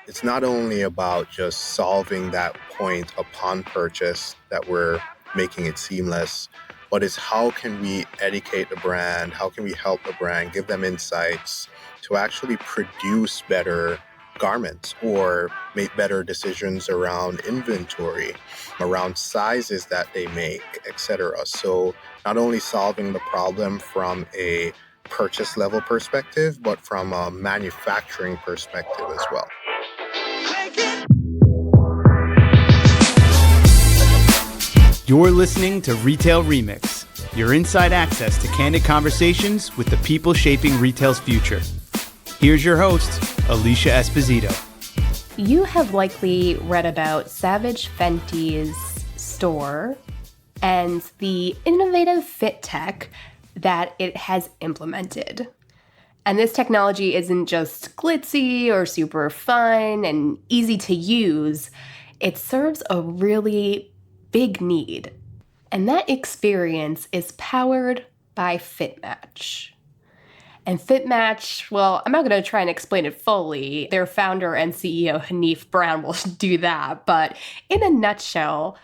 it's not only about just solving that point upon purchase that we're making it seamless, but it's how can we educate the brand? How can we help the brand, give them insights to actually produce better garments or make better decisions around inventory, around sizes that they make, etc. So not only solving the problem from a purchase level perspective, but from a manufacturing perspective as well. You're listening to Retail Remix, your inside access to candid conversations with the people shaping retail's future. Here's your host, Alicia Esposito. You have likely read about Savage Fenty's store and the innovative fit tech that it has implemented. And this technology isn't just glitzy or super fun and easy to use. It serves a really big need. And that experience is powered by Fitmatch. And Fitmatch, well, I'm not going to try and explain it fully. Their founder and CEO, Hanif Brown, will do that. But in a nutshell,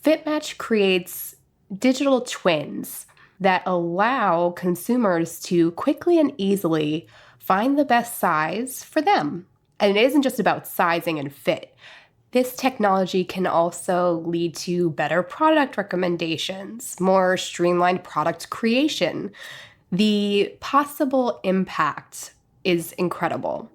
Fitmatch creates digital twins that allow consumers to quickly and easily find the best size for them. And it isn't just about sizing and fit. This technology can also lead to better product recommendations, more streamlined product creation. The possible impact is incredible.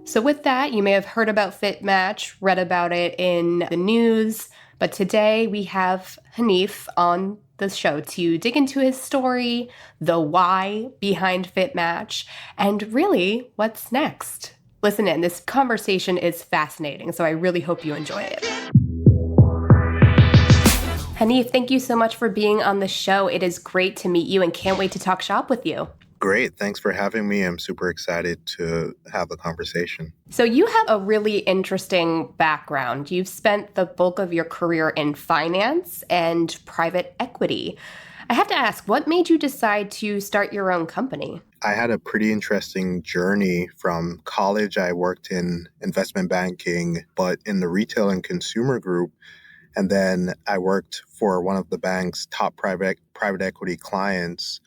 So with that, you may have heard about Fitmatch, read about it in the news, but today we have Hanif on the show to dig into his story, the why behind Fitmatch, and really what's next. Listen in, this conversation is fascinating, so I really hope you enjoy it. Hanif, thank you so much for being on the show. It is great to meet you and can't wait to talk shop with you. Great. Thanks for having me. I'm super excited to have the conversation. So you have a really interesting background. You've spent the bulk of your career in finance and private equity. I have to ask, what made you decide to start your own company? I had a pretty interesting journey. From college. I worked in investment banking, but in the retail and consumer group. And then I worked for one of the bank's top private equity clients.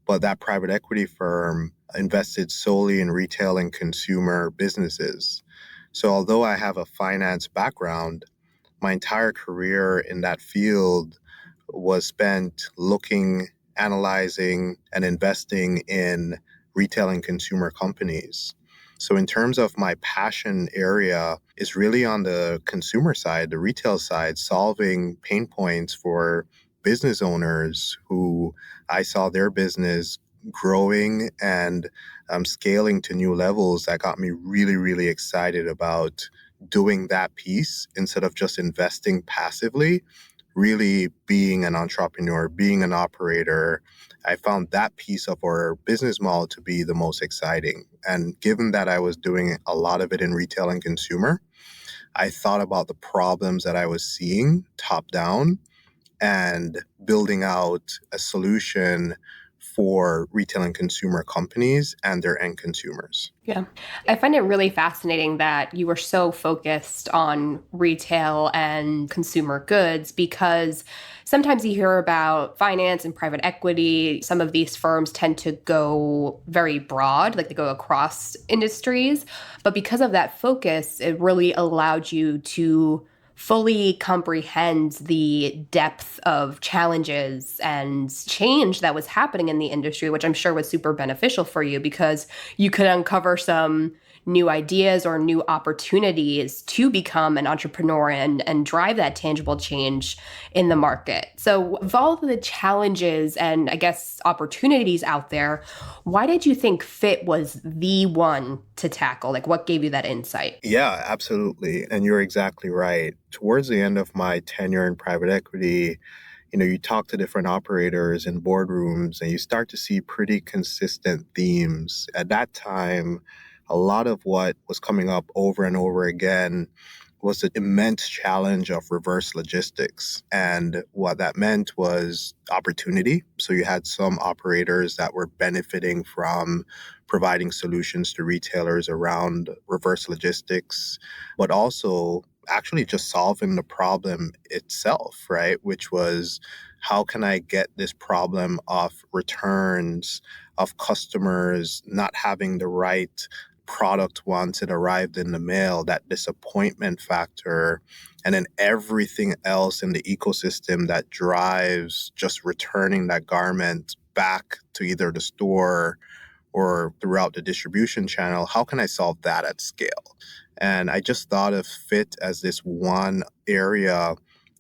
But that private equity firm invested solely in retail and consumer businesses. So although I have a finance background, my entire career in that field was spent looking, analyzing, and investing in retail and consumer companies. So in terms of my passion area is really on the consumer side, the retail side, solving pain points for business owners who I saw their business growing and scaling to new levels. That got me really, really excited about doing that piece instead of just investing passively, really being an entrepreneur, being an operator. I found that piece of our business model to be the most exciting. And given that I was doing a lot of it in retail and consumer, I thought about the problems that I was seeing top down and building out a solution for retail and consumer companies and their end consumers. Yeah. I find it really fascinating that you were so focused on retail and consumer goods because sometimes you hear about finance and private equity. Some of these firms tend to go very broad, like they go across industries. But because of that focus, it really allowed you to fully comprehend the depth of challenges and change that was happening in the industry, which I'm sure was super beneficial for you because you could uncover some new ideas or new opportunities to become an entrepreneur and drive that tangible change in the market. So of all of the challenges and I guess opportunities out there, why did you think Fit was the one to tackle? Like what gave you that insight? Yeah, absolutely. And you're exactly right. Towards the end of my tenure in private equity, you talk to different operators in boardrooms and you start to see pretty consistent themes. At that time, a lot of what was coming up over and over again was the immense challenge of reverse logistics. And what that meant was opportunity. So you had some operators that were benefiting from providing solutions to retailers around reverse logistics, but also actually just solving the problem itself, right? Which was, how can I get this problem of returns, of customers not having the right product once it arrived in the mail, that disappointment factor, and then everything else in the ecosystem that drives just returning that garment back to either the store or throughout the distribution channel. How can I solve that at scale? And I just thought of Fit as this one area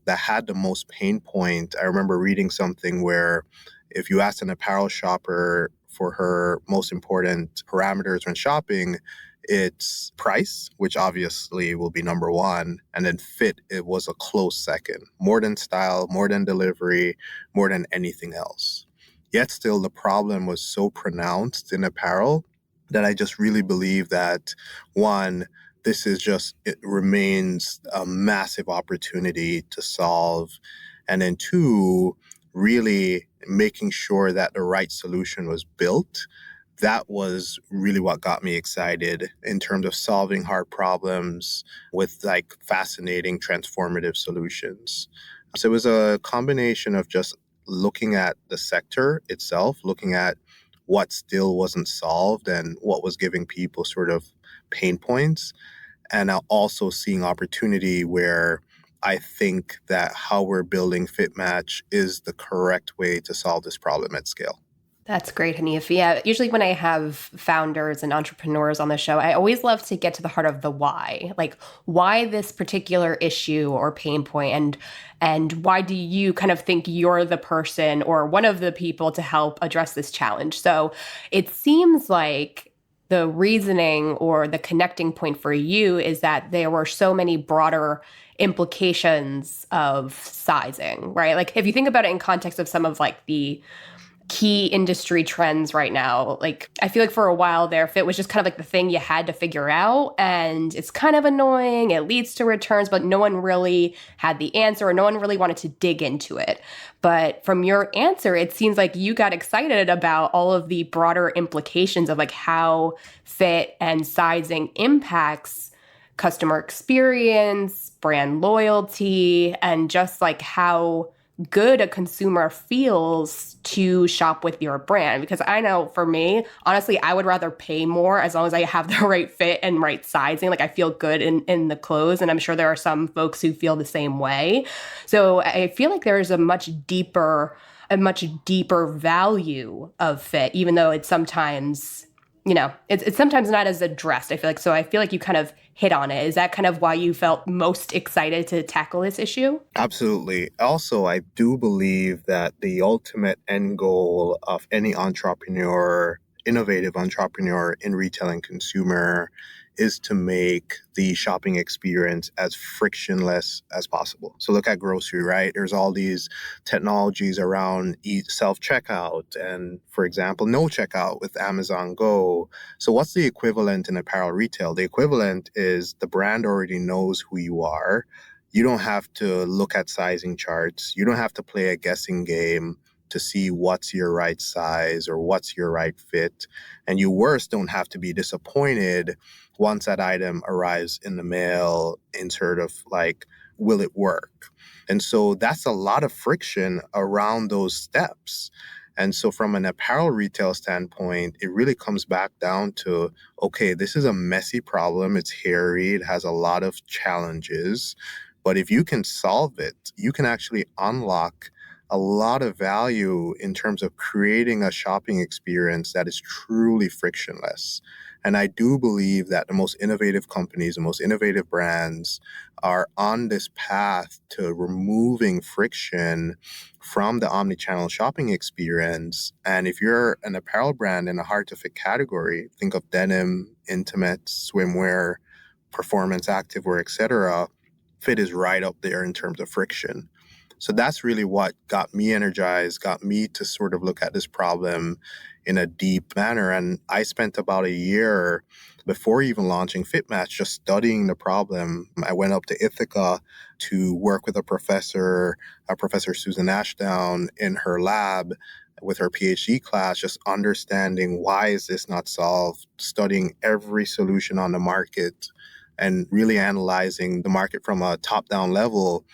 that had the most pain point. I remember reading something where if you asked an apparel shopper for her most important parameters when shopping, it's price, which obviously will be number one, and then fit, it was a close second, more than style, more than delivery, more than anything else. Yet still, the problem was so pronounced in apparel that I just really believe that, one, this is just, it remains a massive opportunity to solve. And then two, really making sure that the right solution was built. That was really what got me excited in terms of solving hard problems with like fascinating transformative solutions. So it was a combination of just looking at the sector itself, looking at what still wasn't solved and what was giving people sort of pain points, and now also seeing opportunity where I think that how we're building Fitmatch is the correct way to solve this problem at scale. That's great, Hanif. Yeah, usually when I have founders and entrepreneurs on the show, I always love to get to the heart of the why. Like, why this particular issue or pain point, and why do you kind of think you're the person or one of the people to help address this challenge? So it seems like the reasoning or the connecting point for you is that there were so many broader implications of sizing, right? Like, if you think about it in context of some of like the key industry trends right now. Like, I feel like for a while there, fit was just kind of like the thing you had to figure out. And it's kind of annoying. It leads to returns, but no one really had the answer or no one really wanted to dig into it. But from your answer, it seems like you got excited about all of the broader implications of like how fit and sizing impacts customer experience, brand loyalty, and just like how good a consumer feels to shop with your brand. Because I know for me, honestly, I would rather pay more as long as I have the right fit and right sizing. Like, I feel good in the clothes. And I'm sure there are some folks who feel the same way. So I feel like there's a much deeper value of fit, even though it's sometimes, it's sometimes not as addressed, I feel like. So I feel like you kind of hit on it. Is that kind of why you felt most excited to tackle this issue? Absolutely. Also, I do believe that the ultimate end goal of any entrepreneur, innovative entrepreneur in retail and consumer, is to make the shopping experience as frictionless as possible. So look at grocery, right? There's all these technologies around self-checkout and, for example, no checkout with Amazon Go. So what's the equivalent in apparel retail? The equivalent is the brand already knows who you are. You don't have to look at sizing charts. You don't have to play a guessing game to see what's your right size or what's your right fit. And you worse don't have to be disappointed once that item arrives in the mail in sort of like, will it work? And so that's a lot of friction around those steps. And so from an apparel retail standpoint, it really comes back down to, okay, this is a messy problem. It's hairy. It has a lot of challenges. But if you can solve it, you can actually unlock a lot of value in terms of creating a shopping experience that is truly frictionless. And I do believe that the most innovative companies, the most innovative brands are on this path to removing friction from the omnichannel shopping experience. And if you're an apparel brand in a hard-to-fit category, think of denim, intimates, swimwear, performance activewear, etc., fit is right up there in terms of friction. So that's really what got me energized, got me to sort of look at this problem in a deep manner. And I spent about a year before even launching Fitmatch just studying the problem. I went up to Ithaca to work with Professor Susan Ashdown in her lab with her PhD class, just understanding why is this not solved, studying every solution on the market and really analyzing the market from a top-down level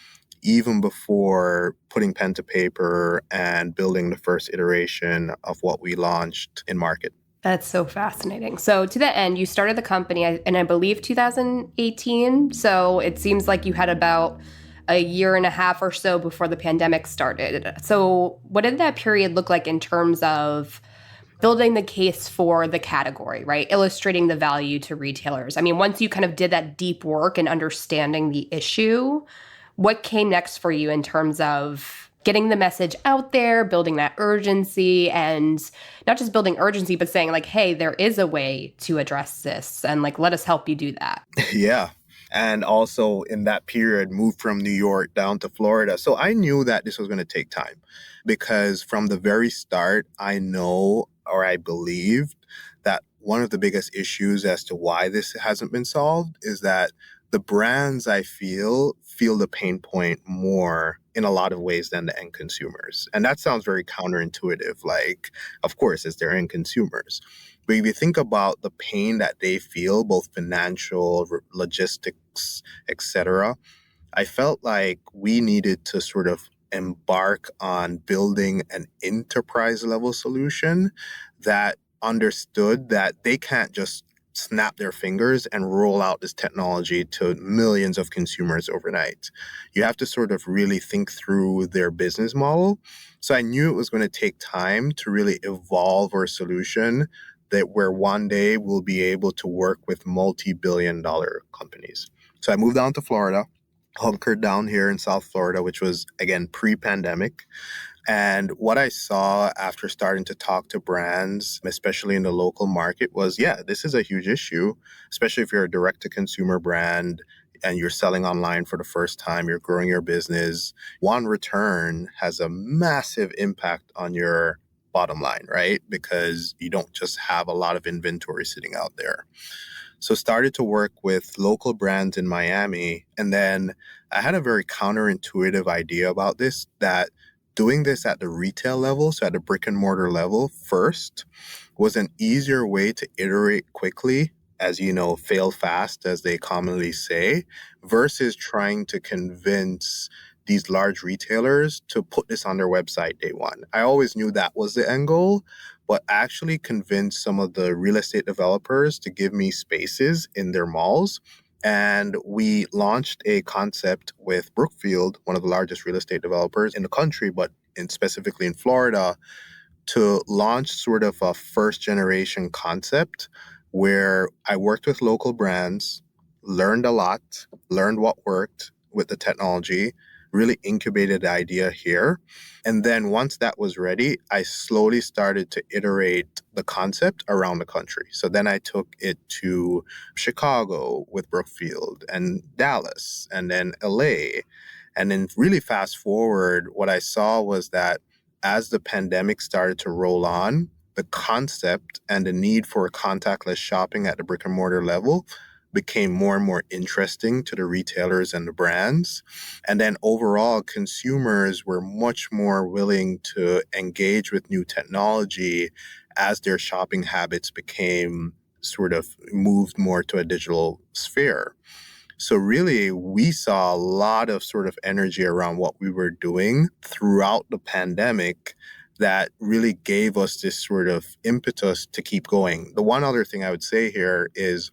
even before putting pen to paper and building the first iteration of what we launched in market. That's so fascinating. So to that end, you started the company in, I believe, 2018. So it seems like you had about a year and a half or so before the pandemic started. So what did that period look like in terms of building the case for the category, right? Illustrating the value to retailers. I mean, once you kind of did that deep work and understanding the issue, what came next for you in terms of getting the message out there, building that urgency, and not just building urgency, but saying like, hey, there is a way to address this, and like, let us help you do that. Yeah. And also in that period, moved from New York down to Florida. So I knew that this was going to take time because from the very start, I believed that one of the biggest issues as to why this hasn't been solved is that the brands I feel the pain point more in a lot of ways than the end consumers. And that sounds very counterintuitive. Like, of course, it's their end consumers. But if you think about the pain that they feel, both financial, logistics, etc., I felt like we needed to sort of embark on building an enterprise level solution that understood that they can't just snap their fingers and roll out this technology to millions of consumers overnight. You have to sort of really think through their business model. So I knew it was going to take time to really evolve our solution that where one day we'll be able to work with multi-billion-dollar companies. So I moved down to Florida, hunkered down here in South Florida, which was, again, pre-pandemic. And what I saw after starting to talk to brands, especially in the local market, was, yeah, this is a huge issue, especially if you're a direct-to-consumer brand and you're selling online for the first time, you're growing your business. One return has a massive impact on your bottom line, right? Because you don't just have a lot of inventory sitting out there. So started to work with local brands in Miami. And then I had a very counterintuitive idea about this, that doing this at the retail level, so at the brick and mortar level first, was an easier way to iterate quickly, as you know, fail fast, as they commonly say, versus trying to convince these large retailers to put this on their website day one. I always knew that was the end goal, but actually convince some of the real estate developers to give me spaces in their malls. And we launched a concept with Brookfield, one of the largest real estate developers in the country, but specifically in Florida, to launch sort of a first generation concept where I worked with local brands, learned a lot, learned what worked with the technology, really incubated the idea here. And then once that was ready, I slowly started to iterate the concept around the country. So then I took it to Chicago with Brookfield and Dallas and then LA. And then really fast forward, what I saw was that as the pandemic started to roll on, the concept and the need for contactless shopping at the brick and mortar level became more and more interesting to the retailers and the brands. And then overall, consumers were much more willing to engage with new technology as their shopping habits became sort of moved more to a digital sphere. So really, we saw a lot of sort of energy around what we were doing throughout the pandemic that really gave us this sort of impetus to keep going. The one other thing I would say here is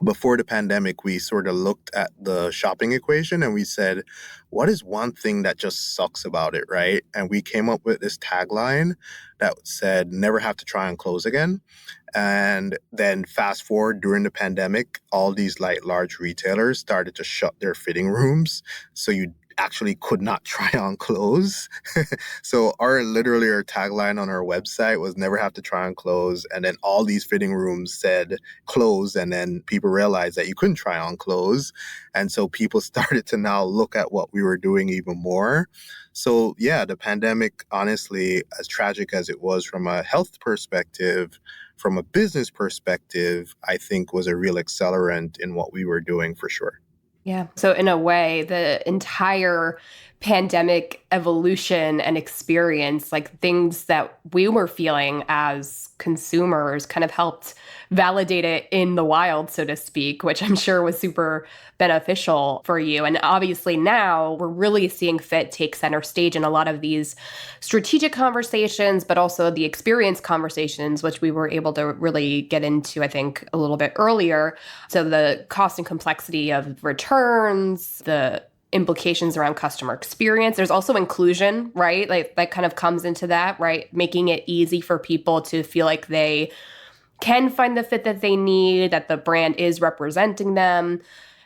before the pandemic, we sort of looked at the shopping equation and we said, what is one thing that just sucks about it, right? And we came up with this tagline that said, never have to try and close again. And then fast forward during the pandemic, all these like large retailers started to shut their fitting rooms. So you actually could not try on clothes. So literally our tagline on our website was never have to try on clothes. And then all these fitting rooms said clothes. And then people realized that you couldn't try on clothes. And so people started to now look at what we were doing even more. So yeah, the pandemic, honestly, as tragic as it was from a health perspective, from a business perspective, I think was a real accelerant in what we were doing for sure. Yeah. So, in a way, the entire pandemic evolution and experience, like things that we were feeling as consumers, kind of helped validate it in the wild, so to speak, which I'm sure was super beneficial for you. And obviously, now we're really seeing fit take center stage in a lot of these strategic conversations, but also the experience conversations, which we were able to really get into, I think, a little bit earlier. So the cost and complexity of returns, the implications around customer experience. There's also inclusion, right? Like that kind of comes into that, right? Making it easy for people to feel like they can find the fit that they need, that the brand is representing them.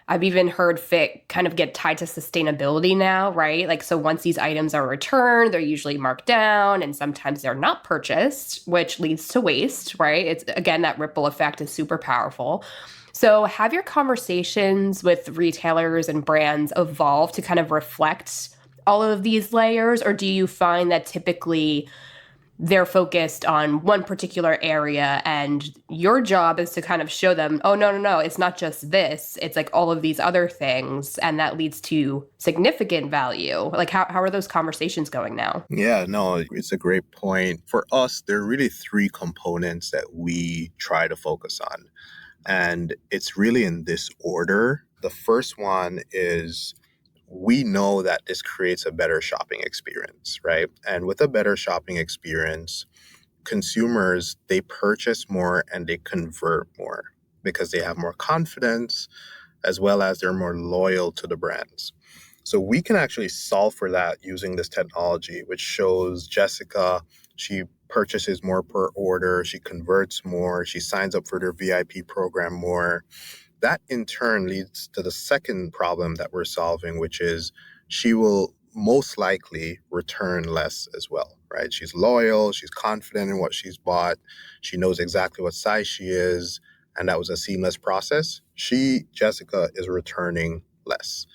I've even heard fit kind of get tied to sustainability now, right? Like, so once these items are returned, they're usually marked down and sometimes they're not purchased, which leads to waste, right? It's again, that ripple effect is super powerful. So have your conversations with retailers and brands evolved to kind of reflect all of these layers? Or do you find that typically they're focused on one particular area and your job is to kind of show them, oh, no, it's not just this, it's like all of these other things, and that leads to significant value? Like, how are those conversations going now? Yeah, no, it's a great point. For us, there are really three components that we try to focus on. And it's really in this order. The first one is we know that this creates a better shopping experience, right? And with a better shopping experience, consumers, they purchase more and they convert more because they have more confidence as well as they're more loyal to the brands. So we can actually solve for that using this technology, which shows Jessica, she purchases more per order, she converts more, she signs up for their VIP program more. That in turn leads to the second problem that we're solving, which is she will most likely return less as well, right? She's loyal, she's confident in what she's bought, she knows exactly what size she is, and that was a seamless process. Jessica, is returning less.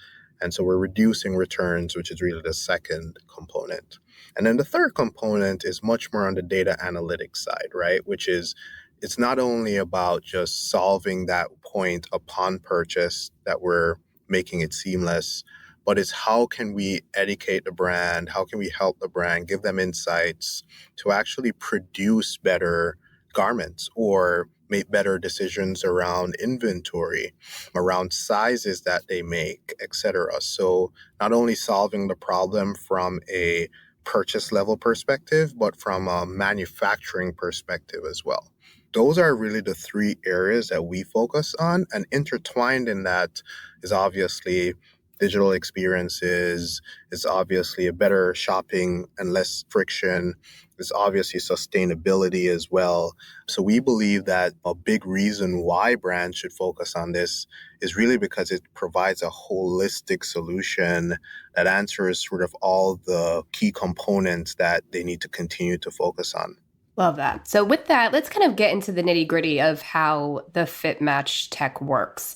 And so we're reducing returns, which is really the second component. And then the third component is much more on the data analytics side, right? Which is it's not only about just solving that point upon purchase that we're making it seamless, but it's how can we educate the brand? How can we help the brand, give them insights to actually produce better garments or make better decisions around inventory, around sizes that they make, etc. So not only solving the problem from a purchase level perspective, but from a manufacturing perspective as well. Those are really the three areas that we focus on, and intertwined in that is obviously digital experiences, is obviously a better shopping and less friction, is obviously sustainability as well. So we believe that a big reason why brands should focus on this is really because it provides a holistic solution that answers sort of all the key components that they need to continue to focus on. Love that. So with that, let's kind of get into the nitty gritty of how the Fitmatch tech works.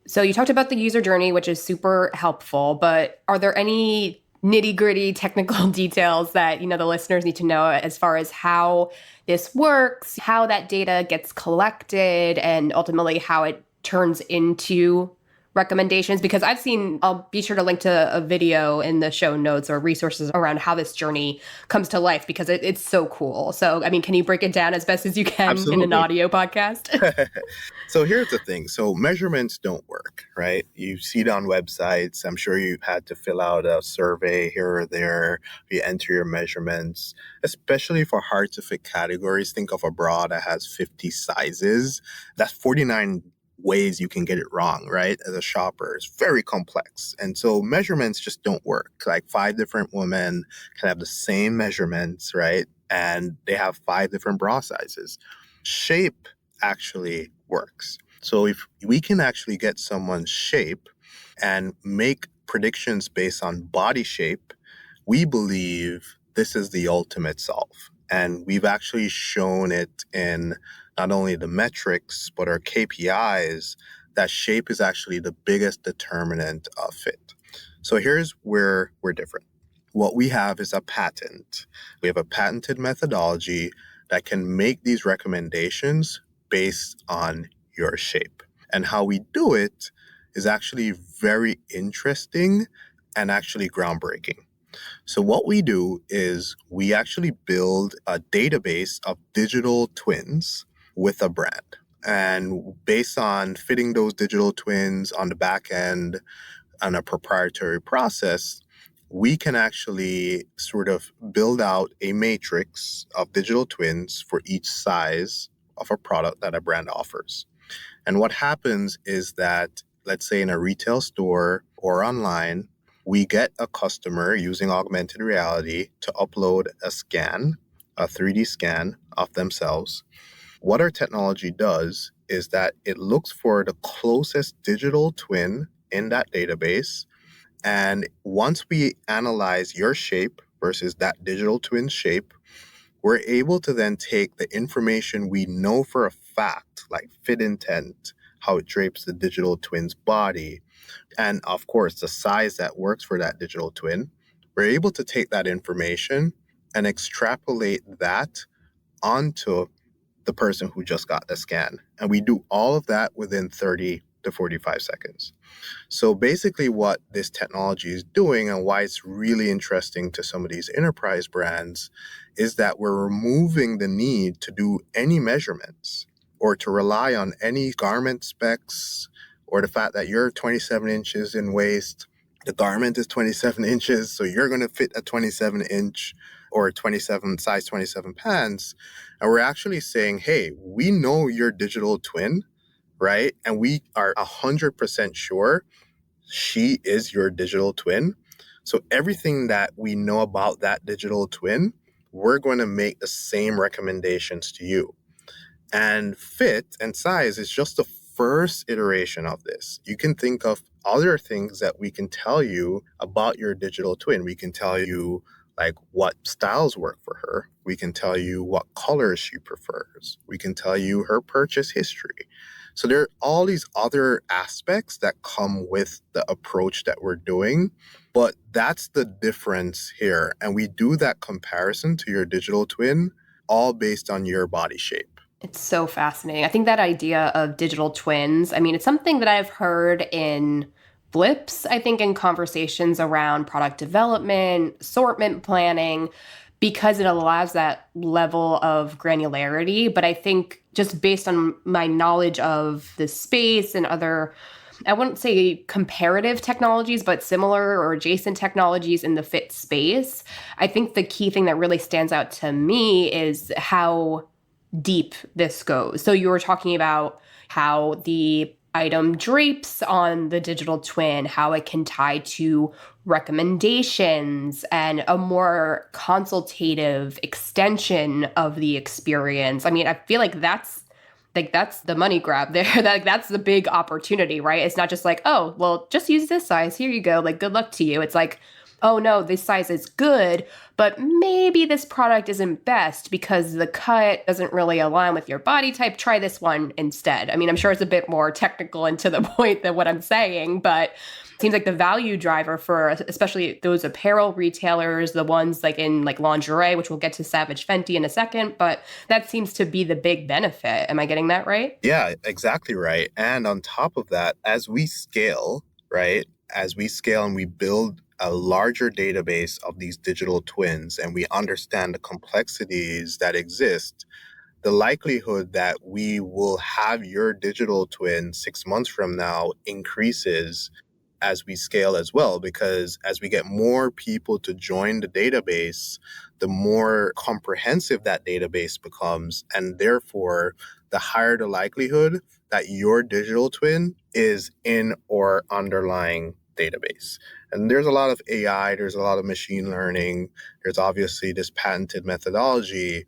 So you talked about the user journey, which is super helpful, but are there any nitty gritty technical details that, the listeners need to know as far as how this works, how that data gets collected, and ultimately how it turns into recommendations? Because I'll be sure to link to a video in the show notes or resources around how this journey comes to life, because it's so cool. So, I mean, can you break it down as best as you can Absolutely. in an audio podcast? So here's the thing. So measurements don't work, right? You see it on websites. I'm sure you've had to fill out a survey here or there. You enter your measurements, especially for hard to fit categories. Think of a bra that has 50 sizes. That's 49 ways you can get it wrong, right? As a shopper, it's very complex. And so measurements just don't work. Like 5 different women can have the same measurements, right? And they have 5 different bra sizes. Shape actually works. So if we can actually get someone's shape and make predictions based on body shape, we believe this is the ultimate solve. And we've actually shown it in not only the metrics, but our KPIs, that shape is actually the biggest determinant of fit. So here's where we're different. What we have is a patent. We have a patented methodology that can make these recommendations based on your shape. And how we do it is actually very interesting and actually groundbreaking. So what we do is we actually build a database of digital twins with a brand. And based on fitting those digital twins on the back end on a proprietary process, we can actually sort of build out a matrix of digital twins for each size of a product that a brand offers. And what happens is that, let's say in a retail store or online, we get a customer using augmented reality to upload a scan, a 3D scan of themselves. What our technology does is that it looks for the closest digital twin in that database. And once we analyze your shape versus that digital twin shape, we're able to then take the information we know for a fact, like fit intent, how it drapes the digital twin's body, and of course, the size that works for that digital twin. We're able to take that information and extrapolate that onto the person who just got the scan. And we do all of that within 30 to 45 seconds. So basically what this technology is doing and why it's really interesting to some of these enterprise brands is that we're removing the need to do any measurements or to rely on any garment specs or the fact that you're 27 inches in waist, the garment is 27 inches, so you're going to fit a 27 inch or size 27 pants. And we're actually saying, hey, we know your digital twin, right? And we are 100% sure she is your digital twin. So everything that we know about that digital twin, we're going to make the same recommendations to you. And fit and size is just the first iteration of this. You can think of other things that we can tell you about your digital twin. We can tell you like what styles work for her. We can tell you what colors she prefers. We can tell you her purchase history. So there are all these other aspects that come with the approach that we're doing, but that's the difference here. And we do that comparison to your digital twin, all based on your body shape. It's so fascinating. I think that idea of digital twins, I mean, it's something that I've heard in blips, I think, in conversations around product development, assortment planning, because it allows that level of granularity. But I think just based on my knowledge of the space and other, I wouldn't say comparative technologies, but similar or adjacent technologies in the fit space, I think the key thing that really stands out to me is how deep this goes. So you were talking about how the item drapes on the digital twin, how it can tie to recommendations and a more consultative extension of the experience. I mean, I feel like that's the money grab there. That's the big opportunity, right? It's not just like, oh, well, just use this size. Here you go. Like, good luck to you. It's like, oh no, this size is good, but maybe this product isn't best because the cut doesn't really align with your body type. Try this one instead. I mean, I'm sure it's a bit more technical and to the point than what I'm saying, but it seems like the value driver for especially those apparel retailers, the ones like in like lingerie, which we'll get to Savage Fenty in a second, but that seems to be the big benefit. Am I getting that right? Yeah, exactly right. And on top of that, as we scale, right, as we scale and we build a larger database of these digital twins and we understand the complexities that exist, the likelihood that we will have your digital twin 6 months from now increases as we scale as well, because as we get more people to join the database, the more comprehensive that database becomes, and therefore the higher the likelihood that your digital twin is in or underlying database. And there's a lot of AI, there's a lot of machine learning, there's obviously this patented methodology,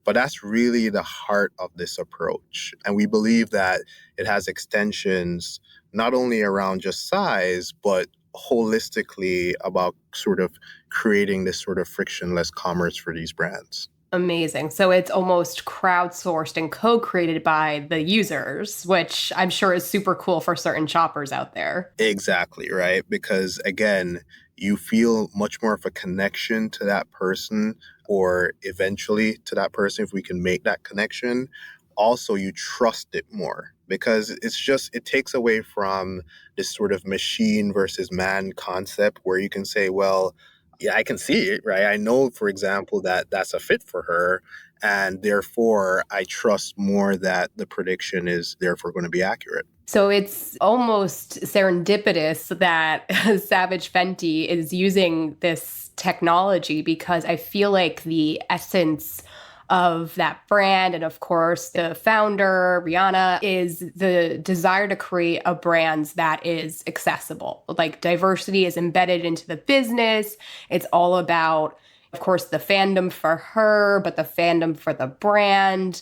but that's really the heart of this approach. And we believe that it has extensions not only around just size, but holistically about sort of creating this sort of frictionless commerce for these brands. Amazing. So it's almost crowdsourced and co-created by the users, which I'm sure is super cool for certain shoppers out there. Exactly, right? Because again, you feel much more of a connection to that person, or eventually to that person if we can make that connection. Also, you trust it more because it takes away from this sort of machine versus man concept where you can say, well, yeah, I can see it, right? I know, for example, that that's a fit for her. And therefore, I trust more that the prediction is therefore going to be accurate. So it's almost serendipitous that Savage Fenty is using this technology because I feel like the essence of that brand and of course the founder Rihanna is the desire to create a brand that is accessible. Like diversity is embedded into the business. It's all about of course the fandom for her, but the fandom for the brand.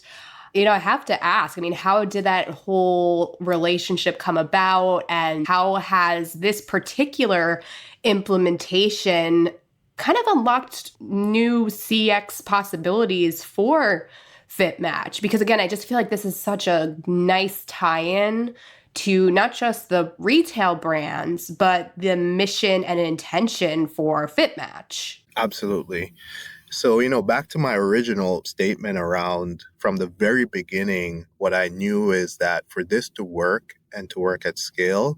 I have to ask, I mean, how did that whole relationship come about? And how has this particular implementation kind of unlocked new CX possibilities for Fitmatch? Because again, I just feel like this is such a nice tie-in to not just the retail brands, but the mission and intention for Fitmatch. Absolutely. So, back to my original statement around from the very beginning, what I knew is that for this to work and to work at scale,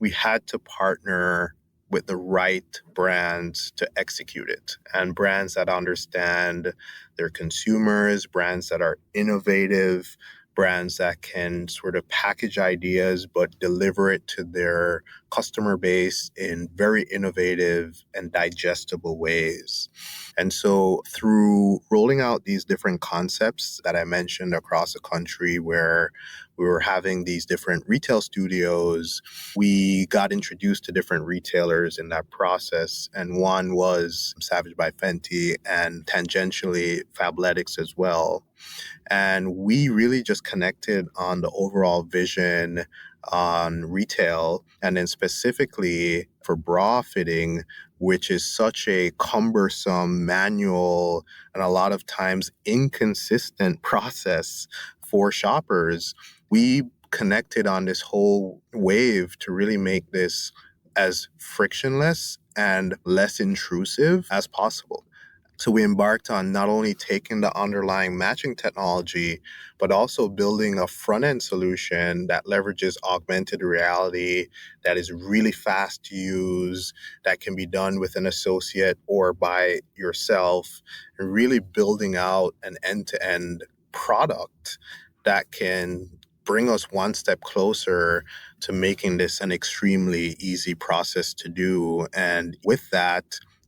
we had to partner with the right brands to execute it, and brands that understand their consumers, brands that are innovative, brands that can sort of package ideas but deliver it to their customer base in very innovative and digestible ways. And so through rolling out these different concepts that I mentioned across the country where we were having these different retail studios, we got introduced to different retailers in that process. And one was Savage by Fenty and tangentially Fabletics as well. And we really just connected on the overall vision on retail, and then specifically for bra fitting, which is such a cumbersome, manual, and a lot of times inconsistent process for shoppers. We connected on this whole wave to really make this as frictionless and less intrusive as possible. So we embarked on not only taking the underlying matching technology, but also building a front end solution that leverages augmented reality, that is really fast to use, that can be done with an associate or by yourself, and really building out an end to end product that can bring us one step closer to making this an extremely easy process to do. And with that,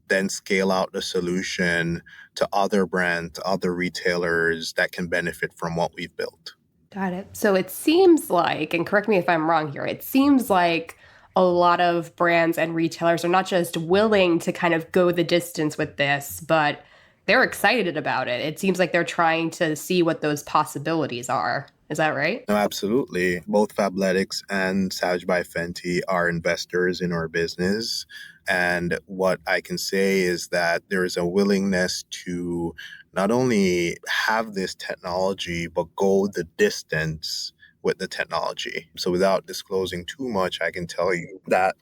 then scale out the solution to other brands, other retailers that can benefit from what we've built. Got it. So it seems like, and correct me if I'm wrong here, it seems like a lot of brands and retailers are not just willing to kind of go the distance with this, but they're excited about it. It seems like they're trying to see what those possibilities are. Is that right? No, absolutely. Both Fabletics and Savage by Fenty are investors in our business. And what I can say is that there is a willingness to not only have this technology, but go the distance with the technology. So without disclosing too much, I can tell you that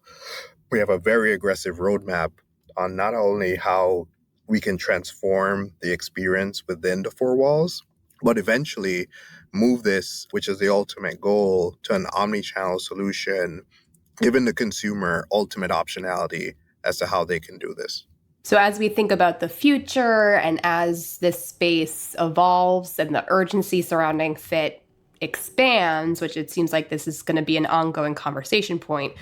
we have a very aggressive roadmap on not only how we can transform the experience within the four walls, but eventually move this, which is the ultimate goal, to an omni-channel solution, giving the consumer ultimate optionality as to how they can do this. So as we think about the future and as this space evolves and the urgency surrounding fit expands, which it seems like this is going to be an ongoing conversation point,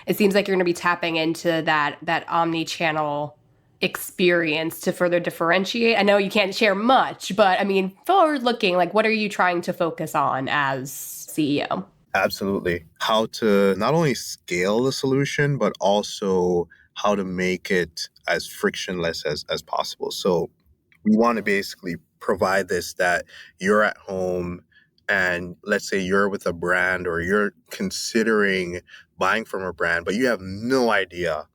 it seems like you're going to be tapping into that omni-channel experience to further differentiate. I know you can't share much, but I mean, forward looking, like what are you trying to focus on as CEO? Absolutely. How to not only scale the solution, but also how to make it as frictionless as possible. So we want to basically provide this that you're at home and let's say you're with a brand or you're considering buying from a brand, but you have no idea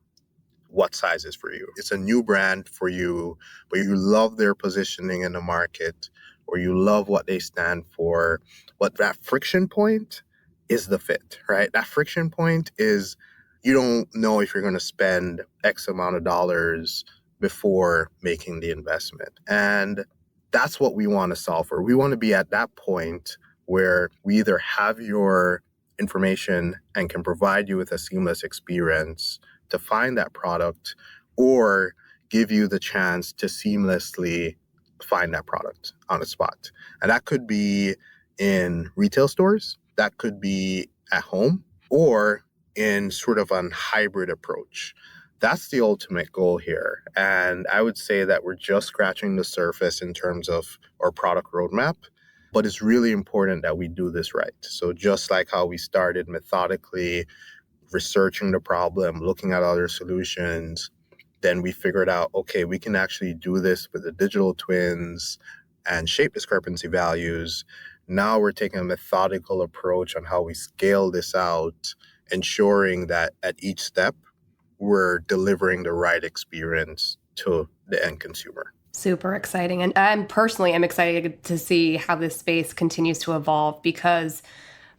what size is for you. It's a new brand for you, but you love their positioning in the market or you love what they stand for. But that friction point is the fit, right? That friction point is you don't know if you're going to spend X amount of dollars before making the investment. And that's what we want to solve for. We want to be at that point where we either have your information and can provide you with a seamless experience to find that product or give you the chance to seamlessly find that product on the spot. And that could be in retail stores, that could be at home, or in sort of a hybrid approach. That's the ultimate goal here. And I would say that we're just scratching the surface in terms of our product roadmap, but it's really important that we do this right. So just like how we started methodically researching the problem, looking at other solutions, then we figured out, okay, we can actually do this with the digital twins and shape discrepancy values. Now we're taking a methodical approach on how we scale this out, ensuring that at each step, we're delivering the right experience to the end consumer. Super exciting. And I'm excited to see how this space continues to evolve because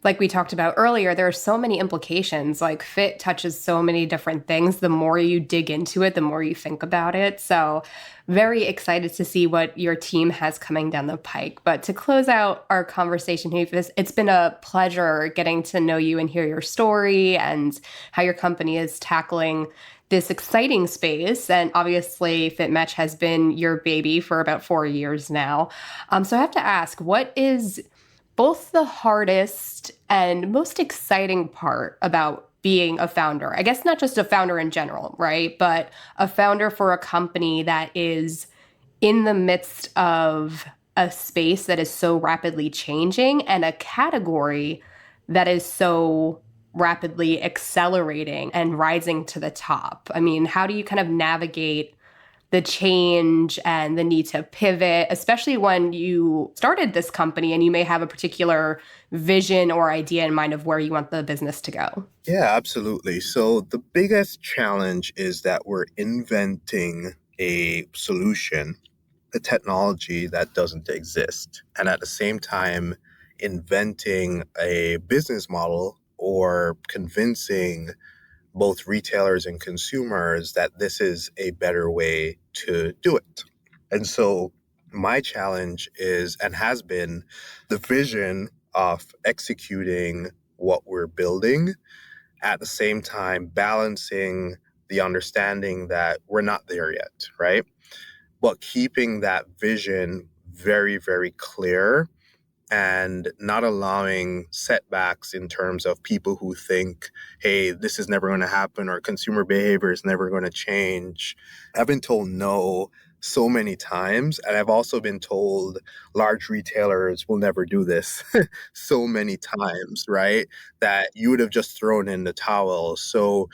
like we talked about earlier, there are so many implications. Like fit touches so many different things. The more you dig into it, the more you think about it. So very excited to see what your team has coming down the pike. But to close out our conversation, it's been a pleasure getting to know you and hear your story and how your company is tackling this exciting space. And obviously, Fitmatch has been your baby for about 4 years now. So I have to ask, what is both the hardest and most exciting part about being a founder? I guess not just a founder in general, right? But a founder for a company that is in the midst of a space that is so rapidly changing and a category that is so rapidly accelerating and rising to the top. I mean, how do you kind of navigate the change and the need to pivot, especially when you started this company and you may have a particular vision or idea in mind of where you want the business to go? Yeah, absolutely. So the biggest challenge is that we're inventing a solution, a technology that doesn't exist, and at the same time, inventing a business model or convincing both retailers and consumers that this is a better way to do it. And so my challenge is and has been the vision of executing what we're building, at the same time balancing the understanding that we're not there yet, right? But keeping that vision very, very clear and not allowing setbacks in terms of people who think, hey, this is never going to happen or consumer behavior is never going to change. I've been told no so many times. And I've also been told large retailers will never do this so many times, right? That you would have just thrown in the towel. So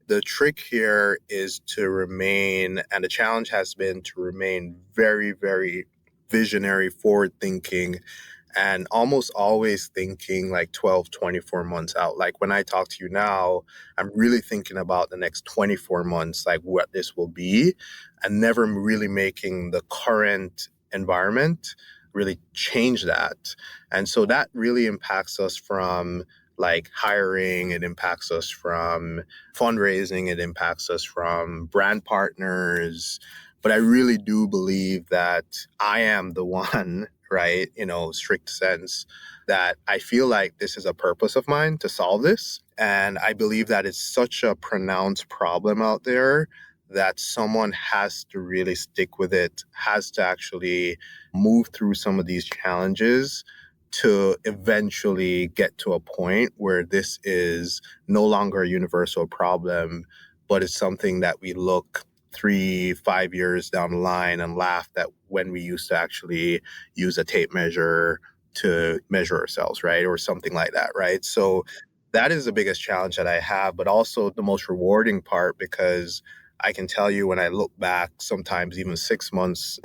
the trick here is to remain, and the challenge has been to remain very, very visionary, forward thinking, and almost always thinking like 12, 24 months out. Like when I talk to you now, I'm really thinking about the next 24 months, like what this will be, and never really making the current environment really change that. And so that really impacts us from like hiring, it impacts us from fundraising, it impacts us from brand partners. But I really do believe that I am the one, right, strict sense, that I feel like this is a purpose of mine to solve this. And I believe that it's such a pronounced problem out there that someone has to really stick with it, has to actually move through some of these challenges to eventually get to a point where this is no longer a universal problem, but it's something that we look 3-5 years down the line and laugh at when we used to actually use a tape measure to measure ourselves, right? Or something like that, right? So that is the biggest challenge that I have, but also the most rewarding part, because I can tell you when I look back, sometimes even 6 months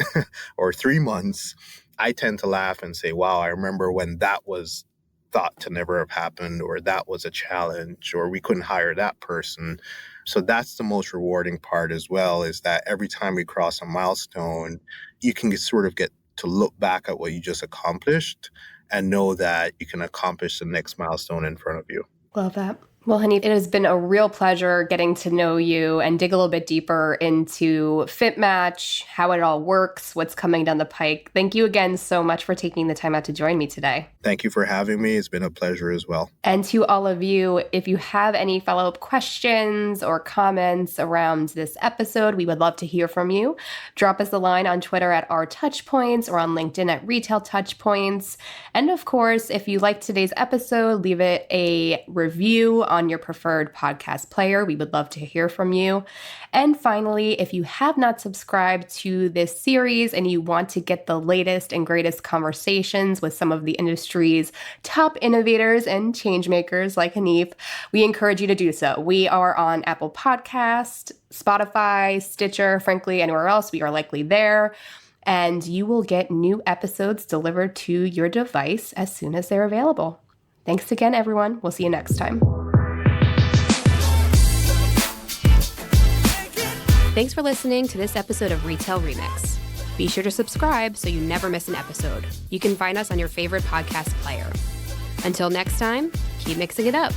or 3 months, I tend to laugh and say, wow, I remember when that was thought to never have happened, or that was a challenge, or we couldn't hire that person. So that's the most rewarding part as well, is that every time we cross a milestone, you can sort of get to look back at what you just accomplished and know that you can accomplish the next milestone in front of you. Love that. Well, honey, it has been a real pleasure getting to know you and dig a little bit deeper into Fitmatch, how it all works, what's coming down the pike. Thank you again so much for taking the time out to join me today. Thank you for having me. It's been a pleasure as well. And to all of you, if you have any follow-up questions or comments around this episode, we would love to hear from you. Drop us a line on Twitter at Our Touchpoints or on LinkedIn at Retail Touchpoints. And of course, if you liked today's episode, leave it a review on your preferred podcast player. We would love to hear from you. And finally, if you have not subscribed to this series and you want to get the latest and greatest conversations with some of the industry's top innovators and change makers like Hanif, we encourage you to do so. We are on Apple Podcast, Spotify, Stitcher, frankly, anywhere else. We are likely there. And you will get new episodes delivered to your device as soon as they're available. Thanks again, everyone. We'll see you next time. Thanks for listening to this episode of Retail Remix. Be sure to subscribe so you never miss an episode. You can find us on your favorite podcast player. Until next time, keep mixing it up.